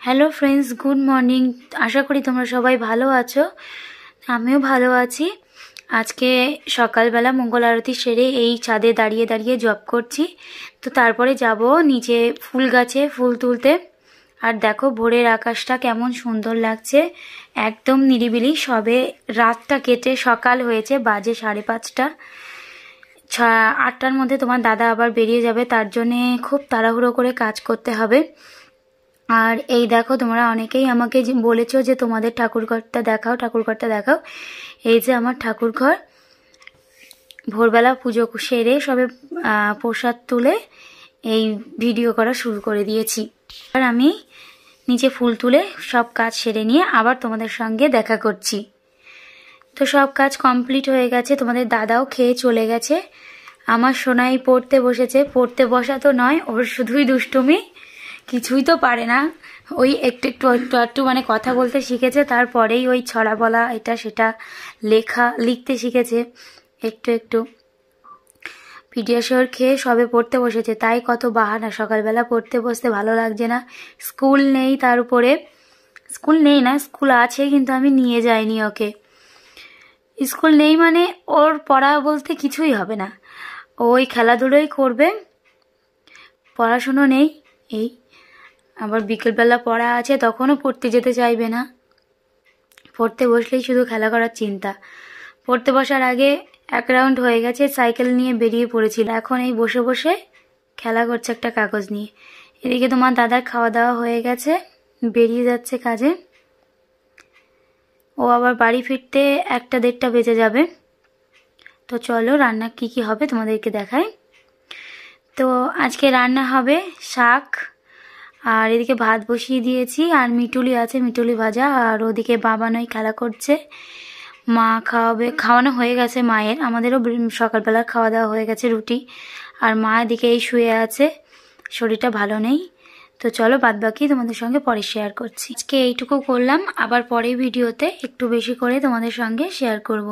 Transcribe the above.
Hello friends, good morning. আশা করি তোমরা সবাই ভালো আছো, আমিও ভালো আছি। আজকে সকালবেলা মঙ্গল আরতি সেরে এই ছাদে দাঁড়িয়ে দাঁড়িয়ে জব করছি। তো তারপরে যাব নিচে ফুল গাছে ফুল তুলতে। আর দেখো ভোরের আকাশটা কেমন সুন্দর লাগছে, একদম নিরিবিলি। সবে রাতটা কেটে সকাল হয়েছে, বাজে 5:30। 8টার মধ্যে তোমার দাদা আবার বেরিয়ে যাবে, তার জন্যে খুব তাড়াহুড়ো করে কাজ করতে হবে। আর এই দেখো, তোমরা অনেকেই আমাকে বলেছো যে তোমাদের ঠাকুরঘরটা দেখাও, ঠাকুরঘরটা দেখাও। এই যে আমার ঠাকুরঘর। ভোরবেলা পুজো সেরে সবে প্রসাদ তুলে এই ভিডিও করা শুরু করে দিয়েছি। আর আমি নিচে ফুল তুলে সব কাজ সেরে নিয়ে আবার তোমাদের সঙ্গে দেখা করছি। তো সব কাজ কমপ্লিট হয়ে গেছে, তোমাদের দাদাও খেয়ে চলে গেছে। আমার সোনাই পড়তে বসেছে। পড়তে বসা তো নয়, ওর শুধুই দুষ্টুমি, কিছুই তো পারে না। ওই একটু একটু একটু একটু মানে কথা বলতে শিখেছে, তারপরেই ওই ছড়া বলা এটা সেটা লিখতে শিখেছে একটু একটু। পিডিয়াশিওর খেয়ে সবে পড়তে বসেছে, তাই কত বাহানা। সকালবেলা পড়তে বসতে ভালো লাগছে না, স্কুল নেই। তার উপরে স্কুল নেই না, স্কুল আছে কিন্তু আমি নিয়ে যাইনি ওকে। স্কুল নেই মানে ওর পড়া বলতে কিছুই হবে না, ওই খেলাধুলোই করবে, পড়াশুনো নেই। এই আবার বিকেলবেলা পড়া আছে, তখনও পড়তে যেতে চাইবে না। পড়তে বসলেই শুধু খেলা করার চিন্তা। পড়তে বসার আগে 1 রাউন্ড হয়ে গেছে, সাইকেল নিয়ে বেরিয়ে পড়েছিল, এখন এই বসে বসে খেলা করছে একটা কাগজ নিয়ে। এদিকে তোমার দাদার খাওয়া দাওয়া হয়ে গেছে, বেরিয়ে যাচ্ছে কাজে। ও আবার বাড়ি ফিরতে 1টা-1:30 বেজে যাবে। তো চলো রান্না কি কি হবে তোমাদেরকে দেখাই। তো আজকে রান্না হবে শাক, আর এদিকে ভাত বসিয়ে দিয়েছি, আর মিটুলি আছে, মিটুলি ভাজা। আর ওদিকে বাবা নয় খেলা করছে, মা খাওয়ানো হয়ে গেছে মায়ের। আমাদেরও সকালবেলা খাওয়া দাওয়া হয়ে গেছে, রুটি। আর মা এদিকে এই শুয়ে আছে, শরীরটা ভালো নেই। তো চলো বাদবাকি তোমাদের সঙ্গে পরে শেয়ার করছি। আজকে এইটুকু করলাম, আবার পরের ভিডিওতে একটু বেশি করে তোমাদের সঙ্গে শেয়ার করব।